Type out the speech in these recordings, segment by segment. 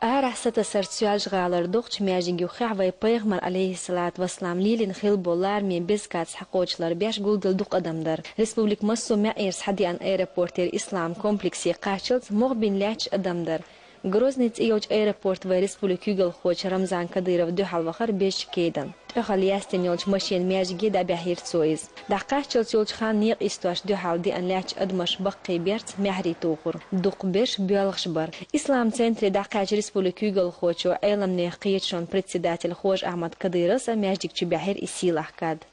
أرحسة سرسياج غالر دوغش مياجينجو خعوي بيغمر عليه الصلاة والسلام ليلين خيل بولار من بيزكاتس حقوش لربياش قولدل دوق أدمدر ريسبوبليك مصو معيرس حدي عن ايرابورتير إسلام كومبلكسي قاشلت مغبين لاش أدمدر Грознец иоч аэропорт в республику Югал хоч Рамзан Кадыров духал вахар беш кедан. Тохал ястен ёлч машин мяж геда бяхир цоиз. Дақаш чолч ёлч хан ниq истоаш духал ди ан ляч адмаш баққи берц мяхри туғыр. Дуқ беш бялғш бар. Ислам центре дақаш республику Югал хоч эйлам неқиетшон председатель хоч Ахмад Кадыров мяждик чи бяхир исилах кад.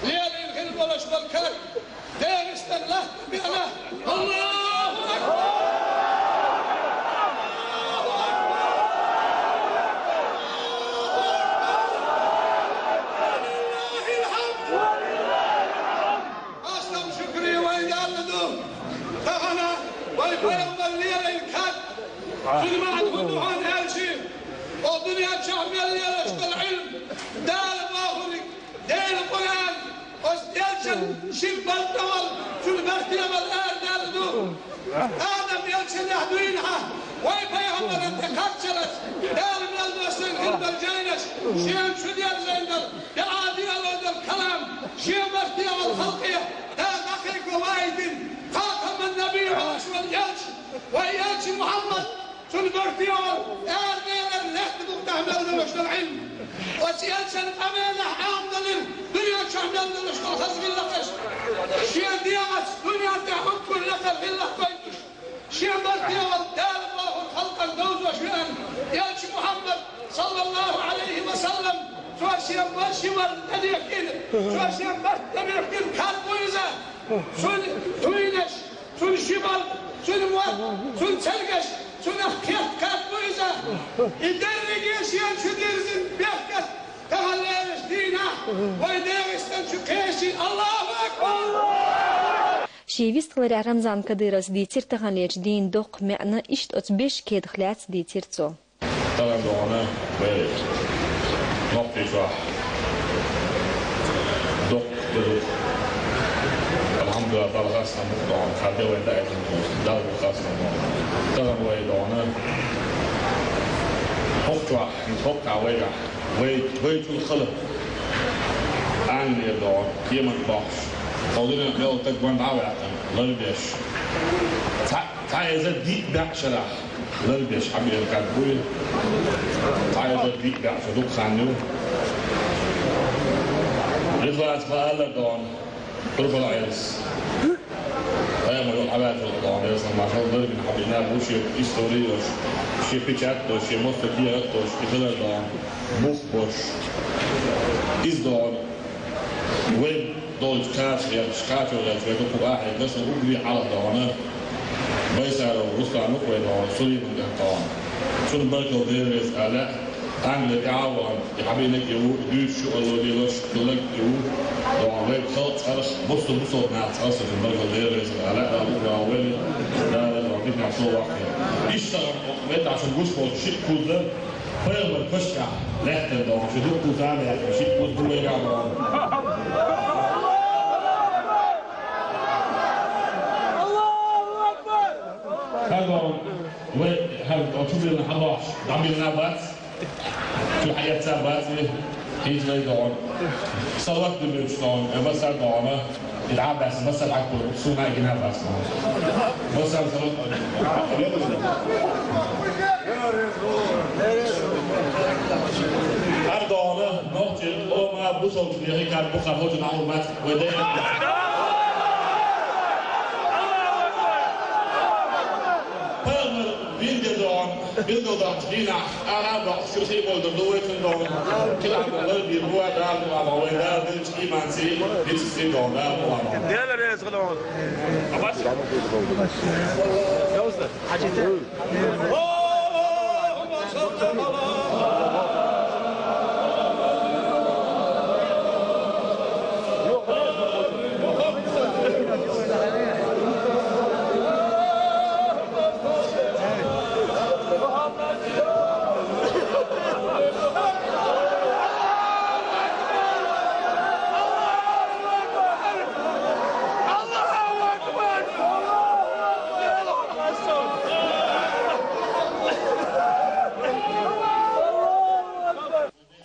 ليالي الغلب والاشبال كان دارس الله بأنا الله أكبر أسلم شكري ويجعلدو فأنا ويفيض الليالي الكاد كل ما عندهم عن هالشيء والدنيا شعبية الليالي اشبال علم دار باخري دار القرآن وستيلشن شيل بالدول شو المرتبة الآن دالدو آدم يلشن يحدوينها ويبا يعمل انتقاتشلت دال من المسلم قلب الجينش شيم شو ديال زيندل يا عادي الله الكلام شيم مرتبة الخلقية دال أخيك ووايدين خاتم النبي وعشو اليلش ويلش محمد شو المرتبة آل غير اللحظة مقتحمل لوش العلم وسيلشن قميلة عامدلين دنيا شعبنا نشتغل خزق اللقش شيء دياس دنيا تحب كل لقل في اللقين شيء مرتيا والدار الله الخلق الدوز وشيئا يالش محمد صلى الله عليه وسلم شو شيء ماشي والذي يكين شو شيء مرتبه يكين كان بويزة شو توينش شو الشمال شو المواد شو السلقش شو نحكيات كان بويزة يدرج يشيان شو ديرزن بيحكس تغليش دينا ويدرس تنشكيشي الله أكبر شيفيست غير رمضان كديرس ديتير تغليش دين دوق معنا إشت أتبش كيد خلات ديتير تو طبعا دعونا ويرد نقطي شواح دوق بدوق الحمد لله طبعا خاصنا مقطعون خاطئ وين دائت دعوة خاصنا طبعا ويرد دعونا حقوع نتوقع ويرح ويت الخلق عن يدور كيما البحر قولنا لو تكون عوعة لربيش تعال ديك بعشرة لربيش حبيبي الكعبوي تعال ديك بعشرة دوك خانو يطلع اسمها الله دون طرف العيس أيام يوم حبات الدون يصنع ما شاء الله ضرب حبينا وشي إستوري وشي بيتشات وشي مستكيرات وشي خلال دون بوخ إزدون وين دول كاتر شكاتر ولا واحد بس أجري على دونه بيسار وروسا نقوى دون سوري من دون شو المركز ديرز على أنجل تعاون يحبينك يو يدوش شو الله يلوش كلك يو دون وين خلط خرش بص ناس خرش في المركز ديرز على أول لا ربيت نعصوا واحد يشتغل وقت عشان جوش فوق شيء كله فيلم الفشكة لحتى دون شو دوك ثاني يعني شيء كله يرجع دون هذا أتوبي لنا حلاش دعمي لنا بات شو حياة سابات هيج لي دون صلوات دميوش دون بس دون العاب بس العقل سونا جنا بس بس صلوات هذا نوتي أو ما بوصل في كان بخار هوت نعمل مات وده بالنظام دينا أنا بقول شيء بقول دلوقتي إنه كل عام الله بيروح دار وعلى وين بيجي إيمان سي بيجي دار وعلى. ده اللي رئيس غلون. أبغى. جوزة. حاجتين.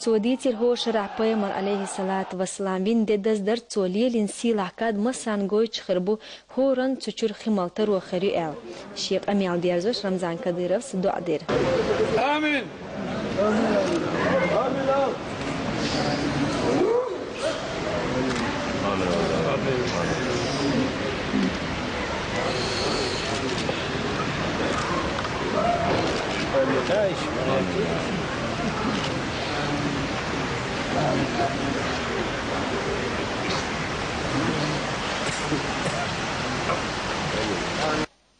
توديتير هو شرع بيغمر عليه الصلاة والسلام بين ددز در توليلين سيلا كاد مسان غويتش خربو هورن تشور خمال ترو خريئل شيخ أميال ديارزوش رمضان كديرفس دعا دير آمين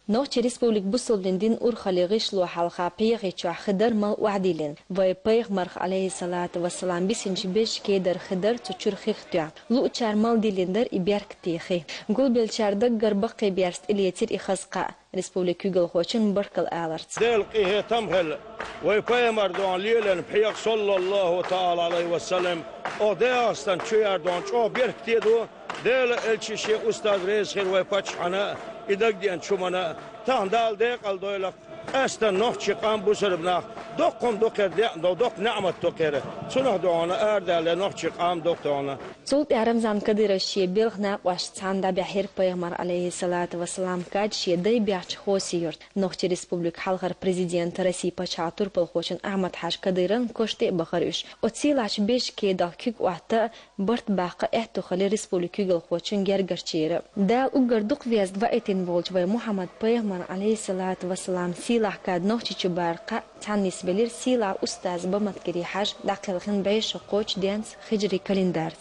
نوچ ريسبوليك بوسولندين أورخالي غيشلو حلقة بيغي تشوع خدر مال وعديلين وي بيغ مرخ عليه الصلاة والسلام بيسنج بيش كيدر خدر تشور خيختوع لو تشار مال ديلندر إبيارك تيخي قول بالشار دقر بقي بيارست إليتير إخزقاء ريسبوليك يوغل خوشن بركل آلرت دلقيه تمهل وي بيمر دون ليلن بحيق صلى الله تعالى عليه وسلم او دياستان تشوير دون چو بيرك تيدو دل الچي شيخ أستاذ ريز خير وي پاچ حنا إدق ديان شمنا تاندال ديق الدولة أستن نوح قام بسربنا دقم دقر ديان دق نعمت دقره سنه دعانا أردال نوح قام دقتانا صوت رمضان كدير الشيء بيلغنا واش تاندا بحير بيغمر عليه الصلاة والسلام كاد شيء داي بيعش خوسيورت نوح ريسبوبليك حلقر بريزيدنت رسي بچاتور بالخوشن أحمد حاج كديرن كشتي بخاريش وتسيلاش بيش كيدا كيك وحتا برت باقة احتو خلي ريسبوبليك يوغل خوشن گرگرچير دال اوگر دق ويزد وائتين بولج وي محمد بيغمر عليه الصلاة والسلام سيلاح كاد نوح چبارقة تانيس بلير سيلا أستاذ بمتكري حاج داقلخن بعيش قوش ديانس خجري كالندار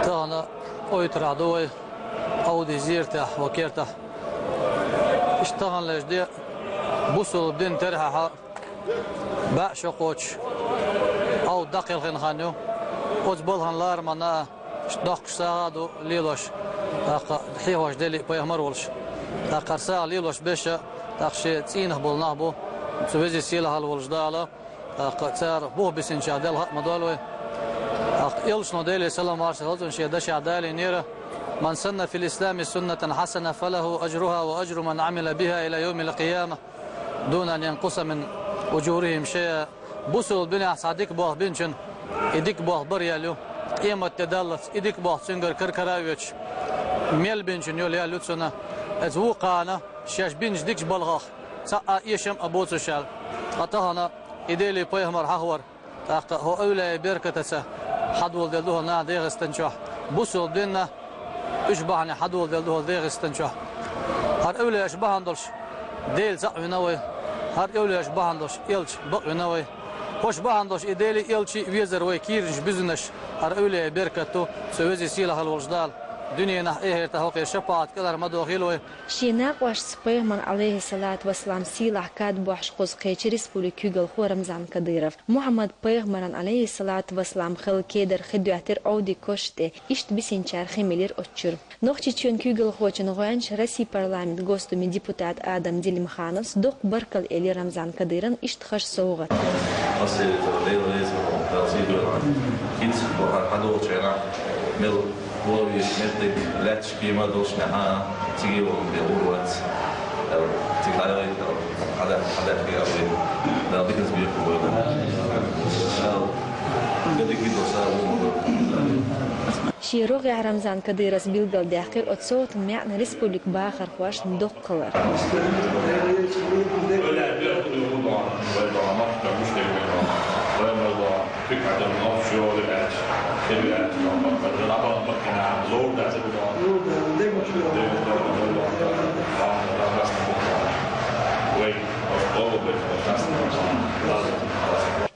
تانا اويترادوي او دي زيرته وكيرته اشتغل لجدي بوصل بدين ترها بعش قوش او داقلخن خانو وزبلهن لارمنا اشتاق ساعدو ليلوش حيوش دلي بيهمر ولش قرصا ليلوش بيشا تاخشي تسينه بولناه بو سويزي سيلها الولجداله قتار بوه بسنشا دلها مدولوي يلش نوديلي سلام عليه الصلاه شي دش عدالي نيره من سن في الاسلام سنه حسنه فله اجرها واجر من عمل بها الى يوم القيامه دون ان ينقص من اجورهم شيء بوسل بنا صادق بوه بنشن ايديك بوه بريالو قيمه تدلت ايديك بوه سنجر كركراويتش ميل بنشن يوليا لوتسنا ازوقانا شاش بنش ديكش بلغاخ سا يشم ابوتو شال قطهنا ايديلي بيهمر حهور هو اولى بركتسه حدول دلوه نا ديغستنشوح بوسل دينا اشبعني حدول دلوه ديغستنشوح هر اولى اشبهندلش ديل زقنوي هر اولى اشبهندلش يلش بقنوي خوش بهندلش ايديلي يلشي ويزر وي كيرش بزنش هر اولى بركتو سويزي سيله الوجدال دنيا ايه تهوقي شفاعت كلر مدوخيلوي شيناق واش سبيغمن عليه الصلاة والسلام سيلا كاد بوحش قوزقي ريسبوليك يوغل خو رمضان كديرف محمد بيغمرن عليه الصلاة والسلام خل كيدر خدواتر اودي كوشتي اشت بسنچار خميلير اوتشر نوخچي چون كيوغل خوچن غوانش رسي парламент гостуми депутат Адам Дилимхановс دوق بركل الي رمضان كديرن اشت خش صوغت Vloviš netek lečki ima došne cigivo beurvat ciglajali hada figavi da dikaz bir kuboda da dikido sa شيروغي رمضان كديرس بيلقل داخل اتصوت معنا ريسبوليك باخر خواش ندق قلر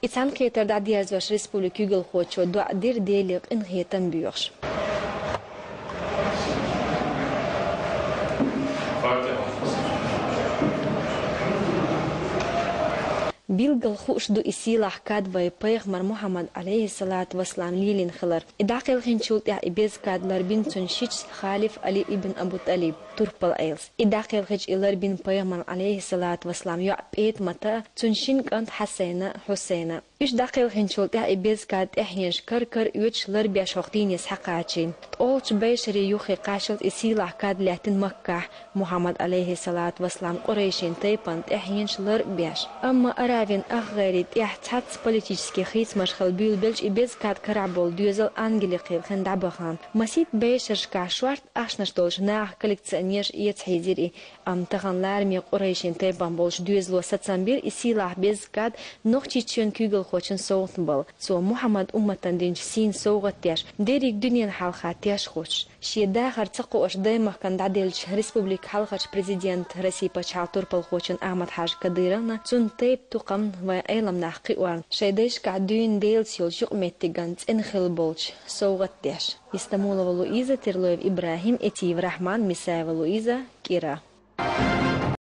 إتسان كيتر دا ديازوش ريسبوليك يوغل خوتشو دو دير ديليق إنهيتن بيوش بيلقل خوش دو إسيلاح كاد وي بيغمر محمد عليه الصلاة والسلام ليلين خلر إداقل خنشولت يا إبيز كاد لربين تنشيش خالف علي ابن أبو طالب تربل أيلس إداقل خج لربين بيغمر عليه الصلاة والسلام يعب إيت متى تنشين كانت حسينة إيش دقيق هنشلت إبز كاد إحينش كركر يوتش لربيا شوقتين يسحقاتين تقولش بيشري يوخي قاشلت إسيلح كاد لاتن مكة محمد عليه الصلاة والسلام قريشين تيبانت إحينش لربياش أما أرافين أغيرت إحتات بوليتيسكي خيس مشخل بيل بلش إبز كاد كرعبول دوزل أنجليقيل خندعبخان مسيت بيشرش كاشوارت أشنش دولش ناح كالكتسانيش يتحيزيري أم تغن لارمي قريشين تيبان بولش دوزل وستسنبير إسيلح بيز كاد نوختي تشون كيغل خوشن صوتنبل سو محمد أمتن دينش سين صوغتياش ديريك دنيا حلقاتياش خوش شي داخر تقوش دايما كان دعديلش ريسبوبليك حلقش بريزيدنت رسيبا شعطور بالخوشن أحمد حاج كديرنا تون تيب تقم وإيلم نحقي وان شايداش كعدين ديل سيول جوقمتيغانت انخل بولش صوغتياش يستمولا ولوئيزة تيرلويف إبراهيم إتيف رحمن مساء ولوئيزة كيرا